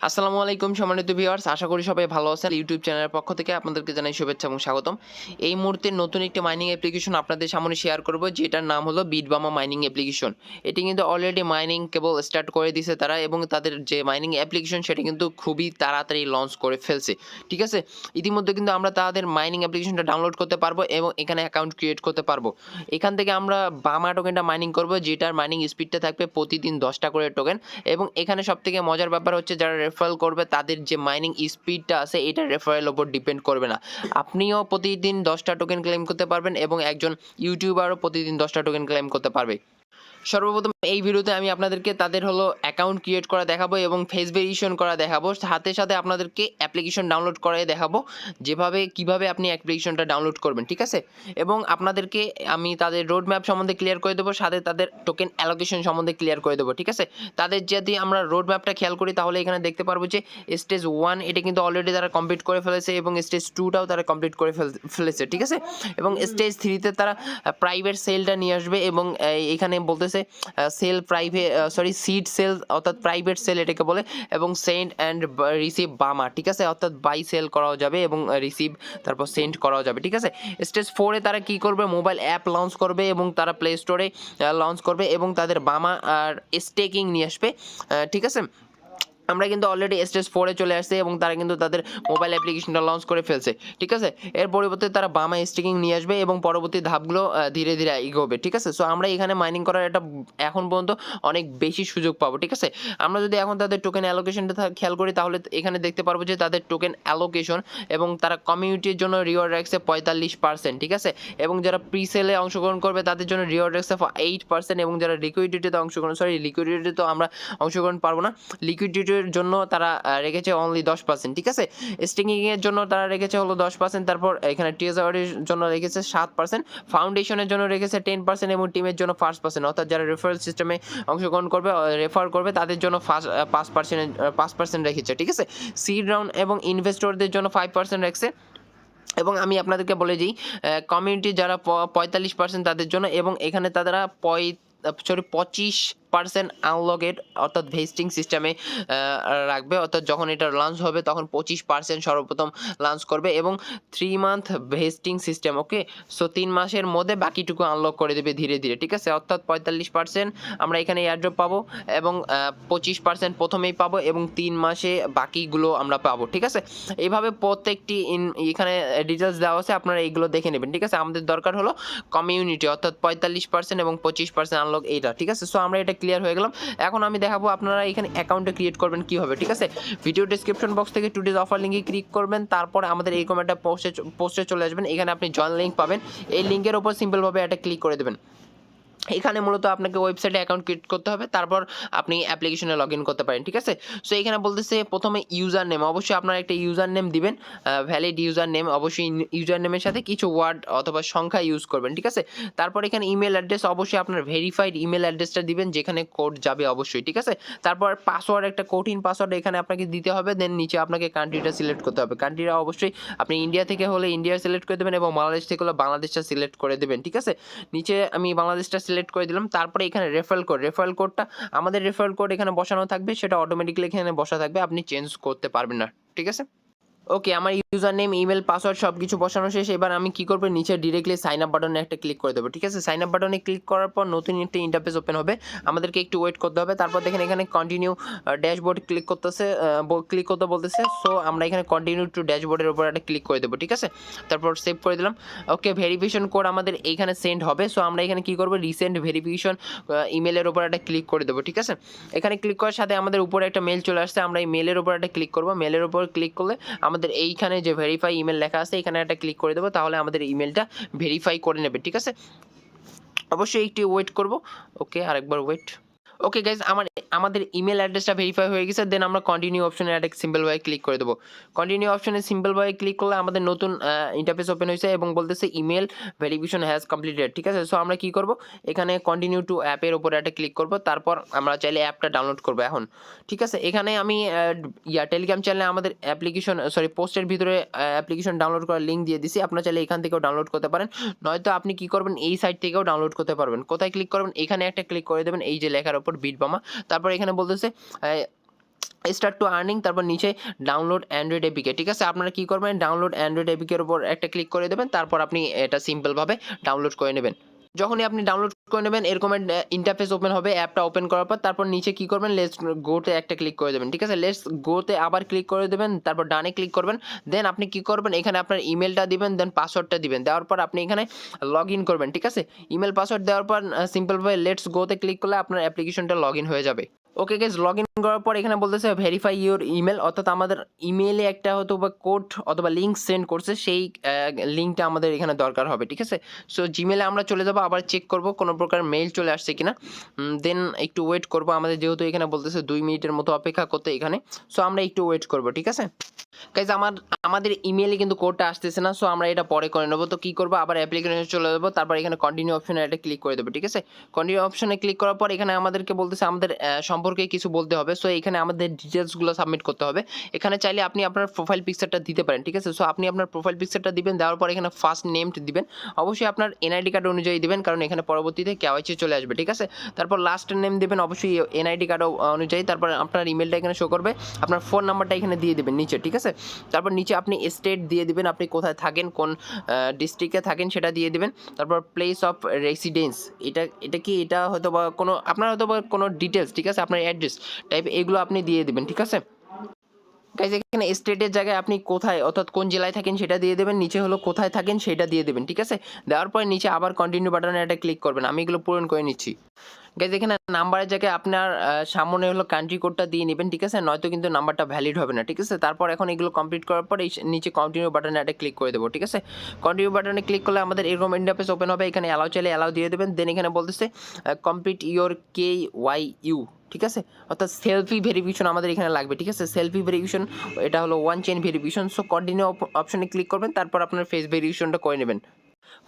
আসসালামু আলাইকুম সম্মানিত ভিউয়ার্স, আশা করি সবাই ভালো আছেন। ইউটিউব চ্যানেলের পক্ষ থেকে আপনাদেরকে জানাই শুভেচ্ছা এবং স্বাগতম। এই মুহূর্তে নতুন একটি মাইনিং অ্যাপ্লিকেশন আপনাদের সামনে শেয়ার করব, যেটার নাম হলো বিটবামা মাইনিং অ্যাপ্লিকেশন। এটি কিন্তু অলরেডি মাইনিং কেবল স্টার্ট করে দিয়েছে তারা, এবং তাদের যে মাইনিং অ্যাপ্লিকেশন সেটা কিন্তু খুবই তাড়াতাড়ি লঞ্চ করে ফেলছে। ঠিক আছে, ইতিমধ্যে কিন্তু আমরা তাদের মাইনিং অ্যাপ্লিকেশনটা ডাউনলোড করতে পারবো এবং এখানে অ্যাকাউন্ট ক্রিয়েট করতে পারবো। এখান থেকে আমরা বামা টোকেনটা মাইনিং করব, যেটার মাইনিং স্পিডটা থাকবে প্রতিদিন 10টা করে টোকেন। এবং এখানে সবথেকে মজার ব্যাপার হচ্ছে, যারা রেফারেল করবে তাদের যে মাইনিং স্পিডটা আছে এটা রেফারেলের উপর ডিপেন্ড করবে না। আপনিও প্রতিদিন 10টা টোকেন ক্লেম করতে পারবেন এবং একজন ইউটিউবারও প্রতিদিন 10টা টোকেন ক্লেম করতে পারবে। সর্বপ্রথম এই ভিডিওতে আমি আপনাদেরকে তাদের হলো অ্যাকাউন্ট ক্রিয়েট করা দেখাবো এবং ফেস ভেরিফিকেশন করা দেখাবো, সাথে সাথে আপনাদেরকে অ্যাপ্লিকেশন ডাউনলোড করে দেখাবো, কিভাবে আপনি অ্যাপ্লিকেশনটা ডাউনলোড করবেন। ঠিক আছে, এবং আপনাদেরকে আমি তাদের রোড ম্যাপ সম্বন্ধে ক্লিয়ার করে দেবো, সাথে তাদের টোকেন অ্যালোকেশন সম্বন্ধে ক্লিয়ার করে দেবো। ঠিক আছে, তাদের যদি আমরা রোড ম্যাপটা খেয়াল করি তাহলে এখানে দেখতে পারবো যে স্টেজ 1 এটা কিন্তু অলরেডি তারা কমপ্লিট করে ফেলেছে এবং স্টেজ 2টাও তারা কমপ্লিট করে ফেলেছে। ঠিক আছে, এবং স্টেজ 3তে তারা প্রাইভেট সেলটা নিয়ে আসবে এবং এখানে বলতেছে সেল সিড সেল অর্থাৎ প্রাইভেট সেল এটাকে বলে, এবং সেন্ড অ্যান্ড রিসিভ বামা। ঠিক আছে, অর্থাৎ বাই সেল করাও যাবে এবং রিসিভ তারপর সেন্ড করাও যাবে। ঠিক আছে, স্টেজ 4-এ তারা কি করবে, মোবাইল অ্যাপ লঞ্চ করবে এবং তারা প্লে স্টোরে লঞ্চ করবে এবং তাদের বামা আর স্টেকিং নিয়ে আসবে। ঠিক আছে, আমরা কিন্তু অলরেডি স্টেজ 4-এ চলে আসছে এবং তারা কিন্তু তাদের মোবাইল অ্যাপ্লিকেশনটা লঞ্চ করে ফেলছে। ঠিক আছে, এর পরিবর্তে তারা বামা স্টেকিং নিয়ে আসবে এবং পরবর্তী ধাপগুলো ধীরে ধীরে এগোবে। ঠিক আছে, সো আমরা এখানে মাইনিং করার একটা এখন পর্যন্ত অনেক বেশি সুযোগ পাবো। ঠিক আছে, আমরা যদি এখন তাদের টোকেন অ্যালোকেশনটা খেয়াল করি তাহলে এখানে দেখতে পারবো যে তাদের টোকেন অ্যালোকেশন এবং তারা কমিউনিটির জন্য রিওয়ার্ড রাখছে 45%। ঠিক আছে, এবং যারা প্রি সেলে অংশগ্রহণ করবে তাদের জন্য রিওয়ার্ড রাখছে 8%, এবং যারা লিকুইডিটিতে লিকুইডিটি তো আমরা অংশগ্রহণ পারবো না, লিকুইডিটি জন্য তারা রেখেছে অনলি 10%। ঠিক আছে, স্টিকিং এর জন্য তারা রেখেছে হলো 10%, তারপর এখানে টিএসআরের জন্য রেখেছে 7%, ফাউন্ডেশনের জন্য রেখেছে 10% এবং টিমের জন্য 5%। অর্থাৎ যারা রেফারেল সিস্টেমে অংশগ্রহণ করবে রেফার করবে তাদের জন্য 5% রেখেছে। ঠিক আছে, সিড রাউন্ড এবং ইনভেস্টরদের জন্য 5% রাখছে। এবং আমি আপনাদেরকে বলে দিই, কমিউনিটি যারা 45% তাদের জন্য, এবং এখানে তারা 25% আনলকেড অর্থাৎ ভেস্টিং সিস্টেমে রাখবে। অর্থাৎ যখন এটা লঞ্চ হবে তখন 25% সর্বপ্রথম লঞ্চ করবে এবং 3 মান্থ ভেস্টিং সিস্টেম। ওকে, সো 3 মাসের মধ্যে বাকিটুকু আনলক করে দেবে ধীরে ধীরে। ঠিক আছে, অর্থাৎ 45% আমরা এখানে এয়ারড্রপ পাবো এবং 25% প্রথমেই পাবো এবং 3 মাসে বাকিগুলো আমরা পাবো। ঠিক আছে, এইভাবে প্রত্যেকটি এখানে ডিটেলস দেওয়া আছে, আপনারা এইগুলো দেখে নেবেন। ঠিক আছে, আমাদের দরকার হলো কমিউনিটি অর্থাৎ 45% এবং 25% আনলক এইটা। ঠিক আছে, সো আমরা এটা ক্লিয়ার হয়ে গেলাম। এখন আমি দেখাবো আপনারা এখানে অ্যাকাউন্টে ক্রিয়েট করবেন কীভাবে। ঠিক আছে, ভিডিও ডেসক্রিপশন বক্স থেকে টুডেজ অফার লিঙ্কে ক্লিক করবেন, তারপর আমাদের এই কমেন্টটা পোস্টে চলে আসবেন। এখানে আপনি জয়েন লিঙ্ক পাবেন, এই লিঙ্কের ওপর সিম্পলভাবে এটা ক্লিক করে দেবেন। এখানে মূলত আপনাকে ওয়েবসাইটে অ্যাকাউন্ট ক্রিয়েট করতে হবে, তারপর আপনি অ্যাপ্লিকেশনে লগ ইন করতে পারেন। ঠিক আছে, সো এখানে বলতেছে প্রথমে ইউজার নেম, অবশ্যই আপনারা একটা ইউজার নেম দিবেন, ভ্যালিড ইউজার নেম। অবশ্যই ইউজার নেমের সাথে কিছু ওয়ার্ড অথবা সংখ্যা ইউজ করবেন। ঠিক আছে, তারপর এখানে ইমেল অ্যাড্রেস, অবশ্যই আপনার ভেরিফাইড ইমেল অ্যাড্রেসটা দিবেন যেখানে কোড যাবে অবশ্যই। ঠিক আছে, তারপর পাসওয়ার্ড, একটা কঠিন পাসওয়ার্ড এখানে আপনাকে দিতে হবে। দেন নিচে আপনাকে কান্ট্রিটা সিলেক্ট করতে হবে। কান্ট্রিটা অবশ্যই আপনি ইন্ডিয়া থেকে হলে ইন্ডিয়া সিলেক্ট করে দেবেন এবং বাংলাদেশ থেকে হলে বাংলাদেশটা সিলেক্ট করে দেবেন। ঠিক আছে, নিচে আমি বাংলাদেশটা সিলেক্ট করে দিলাম। তারপরে এখানে রেফারেল কোডটা আমাদের রেফারেল কোড এখানে বসানো থাকবে, সেটা অটোমেটিক্যালি এখানে বসা থাকবে, আপনি চেঞ্জ করতে পারবেন না। ঠিক আছে, ওকে, আমার ইউজার নেম, ইমেল, পাসওয়ার্ড সব কিছু বসানো শেষ। এবার আমি কি করবো, নিচে ডিরেক্টলি সাইন আপ বাটনে একটা ক্লিক করে দেবো। ঠিক আছে, সাইন আপ বাটনে ক্লিক করার পর নতুন একটা ইন্টারফেস ওপেন হবে, আমাদেরকে একটু ওয়েট করতে হবে। তারপর দেখেন এখানে কন্টিনিউ ড্যাশবোর্ড ক্লিক করতে বলতেছে। সো আমরা এখানে কন্টিনিউ টু ড্যাশবোর্ডের উপর একটা ক্লিক করে দেবো। ঠিক আছে, তারপর সেভ করে দিলাম। ওকে, ভেরিফিকেশন কোড আমাদের এইখানে সেন্ড হবে। সো আমরা এখানে কি করবো, রিসেন্ট ভেরিফিকেশন ইমেলের উপর একটা ক্লিক করে দেবো। ঠিক আছে, এখানে ক্লিক করার সাথে আমাদের উপরে একটা মেল চলে আসছে, আমরা এই মেলের উপর একটা ক্লিক করবো। মেলের উপর ক্লিক করলে আমাদের এইখানে যে ভেরিফাই ইমেল লেখা আছে এখানে একটা ক্লিক করে দেবো, তাহলে আমাদের ইমেলটা ভেরিফাই করে নেবে। ঠিক আছে, অবশ্যই একটু ওয়েট করব। ওকে, আরেকবার ওয়েট। ওকে গাইজ, আমাদের ইমেল অ্যাড্রেসটা ভেরিফাই হয়ে গেছে। দেন আমরা কন্টিনিউ অপশনে একটা সিম্পল ভাবে ক্লিক করে দেবো। কন্টিনিউ অপশনে সিম্পল ভাবে ক্লিক করলে আমাদের নতুন ইন্টারফেস ওপেন হয়েছে এবং বলতেছে ইমেল ভেরিফিকেশন হ্যাজ কমপ্লিটেড। ঠিক আছে, সো আমরা কি করব, এখানে কন্টিনিউ টু অ্যাপের উপরে একটা ক্লিক করব, তারপর আমরা চাইলে অ্যাপটা ডাউনলোড করবো এখন। ঠিক আছে, এখানে আমি টেলিগ্রাম চ্যানেলে আমাদের পোস্টের ভিতরে অ্যাপ্লিকেশন ডাউনলোড করার লিঙ্ক দিয়ে দিছি, আপনারা চাইলে এখান থেকেও ডাউনলোড করতে পারেন, নয়তো আপনি কি করবেন, এই সাইট থেকেও ডাউনলোড করতে পারবেন। কোথায় ক্লিক করবেন, এখানে একটা ক্লিক করে দেবেন, এই যে লেখার উপর বিটবামা। তারপর এখানে বলতেছে স্টার্ট টু আর্নিং, তারপর নিচে ডাউনলোড অ্যান্ড্রয়েড এপিকে, ঠিক আছে? আপনারা কি করবেন, ডাউনলোড অ্যান্ড্রয়েড এপিকের উপর একটা ক্লিক করে দেবেন, তারপর আপনি এটা সিম্পলভাবে ডাউনলোড করে নেবেন। যখনই আপনি ডাউনলোড করে নেবেন এরকম ইন্টারফেস ওপেন হবে, অ্যাপটা ওপেন করার পর তারপর নিচে কি করবেন, লেটস গোতে একটা ক্লিক করে দেবেন, ঠিক আছে? লেটস গোতে আবার ক্লিক করে দেবেন, তারপর ডানে ক্লিক করবেন। দেন আপনি কি করবেন, এখানে আপনার ইমেলটা দিবেন, দেন পাসওয়ার্ডটা দিবেন, দেওয়ার পর আপনি এখানে লগ ইন করবেন, ঠিক আছে? ইমেল পাসওয়ার্ড দেওয়ার পর সিম্পলভাবে লেটস গোতে ক্লিক করলে আপনার অ্যাপ্লিকেশনটা লগ ইন হয়ে যাবে। ওকে গাইস, লগ ইন করার পর এখানে বলতেছে ভেরিফাই ইউর ইমেল, অর্থাৎ আমাদের ইমেইলে একটা হয়তো বা কোড অথবা লিঙ্ক সেন্ড করছে, সেই লিঙ্কটা আমাদের এখানে দরকার হবে, ঠিক আছে? সো জিমেলে আমরা চলে যাব, আবার চেক করব কোনো প্রকার মেইল চলে আসছে কিনা। দেন একটু ওয়েট করব, আমাদের যেহেতু এখানে বলতেছে 2 মিনিটের মতো অপেক্ষা করতে এখানে, সো আমরা একটু ওয়েট করব, ঠিক আছে? গাইজ আমাদের ইমেইলে কিন্তু কোডটা আসতেছে না, সো আমরা এটা পরে করে নেবো। তো কী করবো, আবার অ্যাপ্লিকেশনে চলে যাবো, তারপর এখানে কন্টিনিউ অপশনে একটা ক্লিক করে দেবো, ঠিক আছে? কন্টিনিউ অপশনে ক্লিক করার পর এখানে আমাদেরকে বলতেছে আমাদের সম্পর্কে কিছু বলতে হবে। সো এখানে আমাদের ডিটেলসগুলো সাবমিট করতে হবে। এখানে চাইলে আপনি আপনার প্রোফাইল পিকচারটা দিতে পারেন, ঠিক আছে? সো আপনি আপনার প্রোফাইল পিকচারটা দিবেন, দেওয়ার পর এখানে ফার্স্ট নেমটা দিবেন, অবশ্যই আপনার এনআইডি কার্ড অনুযায়ী দিবেন, কারণ এখানে পরবর্তীতে কেওয়াইসি চলে আসবে, ঠিক আছে? তারপর লাস্টের নেম দেবেন অবশ্যই এনআইডি কার্ড অনুযায়ী, তারপর আপনার ইমেলটা এখানে শো করবে, আপনার ফোন নাম্বারটা এখানে দিয়ে দেবেন নিচে, ঠিক আছে? তারপর নিচে আপনি স্টেট দিয়ে দিবেন, আপনি কোথায় থাকেন, কোন ডিস্ট্রিক্টে থাকেন সেটা দিয়ে দিবেন। তারপর প্লেস অফ রেসিডেন্স, এটা হয়তো বা কোনো আপনার হয়তো বা কোনো ডিটেলস, ঠিক আছে? আপনার অ্যাড্রেস টাইপ এগুলো আপনি দিয়ে দিবেন, ঠিক আছে? গাইজ এখানে স্টেটের জায়গায় আপনি কোথায় অর্থাৎ কোন জেলায় থাকেন সেটা দিয়ে দেবেন, নিচে হলো কোথায় থাকেন সেটা দিয়ে দেবেন, ঠিক আছে? দেওয়ার পরে নিচে আবার কন্টিনিউ বাটনে একটা ক্লিক করবেন, আমি এগুলো পূরণ করে নিচ্ছি। গাইজ এখানে নাম্বারের জায়গায় আপনার সামনে হলো কান্ট্রি কোডটা দিয়ে নেবেন, ঠিক আছে? নয়তো কিন্তু নাম্বারটা ভ্যালিড হবে না, ঠিক আছে? তারপর এখন এগুলো কমপ্লিট করার পর এই নিচে কন্টিনিউ বাটনে একটা ক্লিক করে দেবো, ঠিক আছে? কন্টিনিউ বাটনে ক্লিক করলে আমাদের এরকম ইন্টারফেস ওপেন হবে, এখানে অ্যালাউ চাইলে অ্যালাউ দিয়ে দেবেন। দেন এখানে বলতেছে কমপ্লিট ইউর KYU, ঠিক আছে? অর্থাৎ সেলফি ভেরিফিকেশন আমাদের এখানে লাগবে, ঠিক আছে? সেলফি ভেরিফিকেশন, এটা হলো one chain verification. So continue অপশনে ক্লিক করবেন, তারপর আপনার ফেস ভেরিফিকেশনটা করে নেবেন।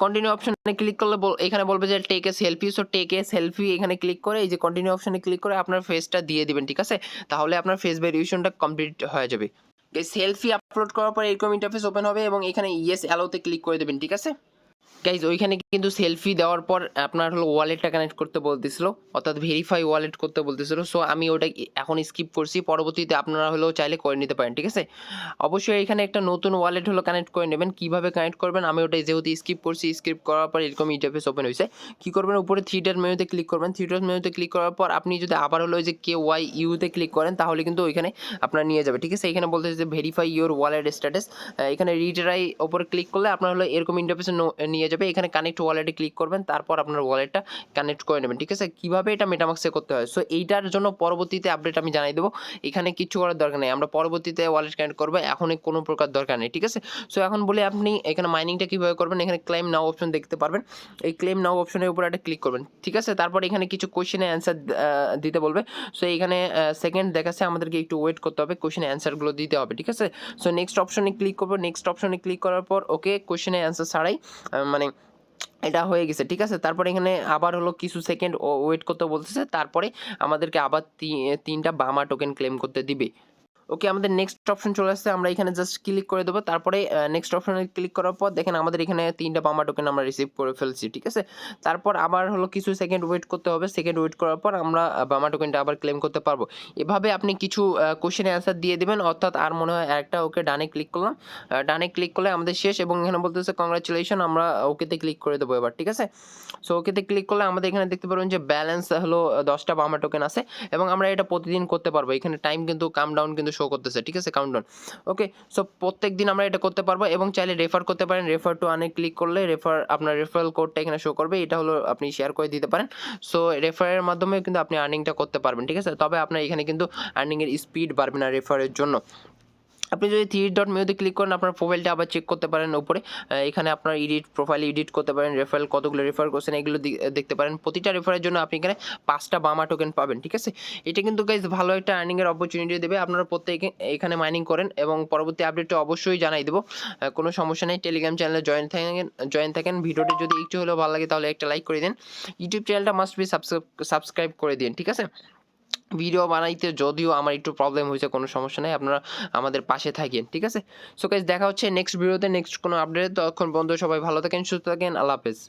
কন্টিনিউ অপশনে ক্লিক করলে এখানে বলবে যে take a selfie, so take a selfie এখানে ক্লিক করে এই যে কন্টিনিউ অপশনে ক্লিক করে আপনার ফেসটা দিয়ে দিবেন, ঠিক আছে? তাহলে আপনার ফেস ভেরিফিকেশনটা কমপ্লিট হয়ে যাবে। সেলফি আপলোড করার পর এরকম ইন্টারফেস ওপেন হবে এবং এখানে ইয়েস অ্যালোতে ক্লিক করে দেবেন, ঠিক আছে? গাইজ ওইখানে কিন্তু সেলফি দেওয়ার পর আপনার হলো ওয়ালেটটা কানেক্ট করতে বলতেছিল, অর্থাৎ ভেরিফাই ওয়ালেট করতে বলতেছিল। সো আমি ওটা এখন স্কিপ করছি, পরবর্তীতে আপনারা হলেও চাইলে করে নিতে পারেন, ঠিক আছে? অবশ্যই এখানে একটা নতুন ওয়ালেট হলো কানেক্ট করে নেবেন। কীভাবে কানেক্ট করবেন, আমি ওটাই যেহেতু স্কিপ করছি, স্কিপ করার পর এরকম ইন্টারফেস ওপেন হয়েছে। কী করবেন, উপরে থ্রি ডট মেনুতে ক্লিক করবেন, থ্রি ডট মেনুতে ক্লিক করার পর আপনি যদি আবার হলো যে KYU-তে ক্লিক করেন তাহলে কিন্তু ওইখানে আপনার নিয়ে যাবে, ঠিক আছে? এখানে বলতেছে যে ভেরিফাই ইউর ওয়ালেট স্ট্যাটাস, এখানে রিট্রাই ওপরে ক্লিক করলে আপনার হলো এরকম ইন্টারফেসে নিয়ে যাবে। এখানে কানেক্ট ওয়ালেটে ক্লিক করবেন, তারপর আপনার ওয়ালেটটা কানেক্ট করে নেবেন, ঠিক আছে? কীভাবে এটা মেটামাক্সে করতে হয়, সো এইটার জন্য পরবর্তীতে আপডেট আমি জানাই দেবো। এখানে কিচ্ছু করার দরকার নেই, আমরা পরবর্তীতে ওয়ালেট কানেক্ট করবো, এখন কোনো প্রকার দরকার নেই, ঠিক আছে? সো এখন বলে আপনি এখানে মাইনিংটা কীভাবে করবেন, এখানে ক্লেম নাও অপশন দেখতে পারবেন, এই ক্লেম নাও অপশনের উপর একটা ক্লিক করবেন, ঠিক আছে? তারপর এখানে কিছু কোয়েশ্চেনে অ্যান্সার দিতে বলবে। সো এখানে সেকেন্ড দেখাচ্ছে, আমাদেরকে একটু ওয়েট করতে হবে, কোয়েশ্চেনে অ্যান্সারগুলো দিতে হবে, ঠিক আছে? সো নেক্সট অপশনে ক্লিক করবো, নেক্সট অপশনে ক্লিক করার পর ওকে কোয়েশ্চেনে অ্যান্সার ছাড়াই মানে এটা হয়ে গেছে, ঠিক আছে? তারপরে এখানে আবার হলো কিছু সেকেন্ড ওয়েট করতে বলতেছে, তারপরে আমাদেরকে আবার 3টা বামা টোকেন ক্লেম করতে দিবে। ওকে, আমাদের নেক্সট অপশন চলে আসছে, আমরা এখানে জাস্ট ক্লিক করে দেবো। তারপরে নেক্সট অপশনে ক্লিক করার পর দেখেন আমাদের এখানে 3টা বামা টোকেন আমরা রিসিভ করে ফেলছি, ঠিক আছে? তারপর আবার হলো কিছু সেকেন্ড ওয়েট করতে হবে, সেকেন্ড ওয়েট করার পর আমরা বামা টোকেনটা আবার ক্লেম করতে পারবো। এভাবে আপনি কিছু কোশ্চেনের অ্যান্সার দিয়ে দেবেন, অর্থাৎ আর মনে হয় একটা। ওকে, ডানে ক্লিক করলাম, ডানে ক্লিক করলে আমাদের শেষ এবং এখানে বলতেছে কংগ্রাচুলেশন, আমরা ওকেতে ক্লিক করে দেবো এবার, ঠিক আছে? সো ওকেতে ক্লিক করলে আমাদের এখানে দেখতে পারবেন যে ব্যালেন্স হলো 10টা বামা টোকেন আছে এবং আমরা এটা প্রতিদিন করতে পারবো। এখানে টাইম কিন্তু কাউন্টডাউন কিন্তু শো করতেছে, ঠিক আছে? কাউন্টডাউন। ওকে, সো প্রত্যেক দিন আমরা এটা করতে পারবো এবং চাইলে রেফার করতে পারেন। রেফার টু আর্নে ক্লিক করলে আপনার রেফারেল কোডটা এখানে শো করবে, এটা হলো আপনি শেয়ার করে দিতে পারেন। সো রেফারের মাধ্যমে কিন্তু আপনি আর্নিংটা করতে পারবেন, ঠিক আছে? তবে আপনার এখানে কিন্তু আর্নিংয়ের স্পিড বাড়বে না রেফারের জন্য। আপনি যদি থ্রি ডট মেনুতে ক্লিক করেন আপনার প্রোফাইলটা আবার চেক করতে পারেন উপরে, এখানে আপনার প্রোফাইল এডিট করতে পারেন, রেফারেল কতগুলো রেফার করছেন এগুলো দেখতে পারেন। প্রতিটা রেফারের জন্য আপনি এখানে 5টা বামা টোকেন পাবেন, ঠিক আছে? এটা কিন্তু গাইজ ভালো একটা আর্নিংয়ের অপরচুনিটি দেবে। আপনারা প্রত্যেকে এখানে মাইনিং করেন এবং পরবর্তী আপডেটটা অবশ্যই জানাই দেবো, কোনো সমস্যা নেই। টেলিগ্রাম চ্যানেলে জয়েন থাকেন। ভিডিওটি যদি একটু হলেও ভালো লাগে তাহলে একটা লাইক করে দিন। ইউটিউব চ্যানেলটা মাস্ট বি সাবস্ক্রাইব করে দিন, ঠিক আছে? ভিডিও বানাইতে যদিও আমার একটু প্রবলেম হয়েছে, কোনো সমস্যা নেই, আপনারা আমাদের পাশে থাকেন, ঠিক আছে? সো গাইস দেখা হচ্ছে নেক্সট ভিডিওতে, নেক্সট কোনো আপডেট। ততক্ষণ পর্যন্ত সবাই ভালো থাকেন, সুস্থ থাকেন, আল্লাহ হাফেজ।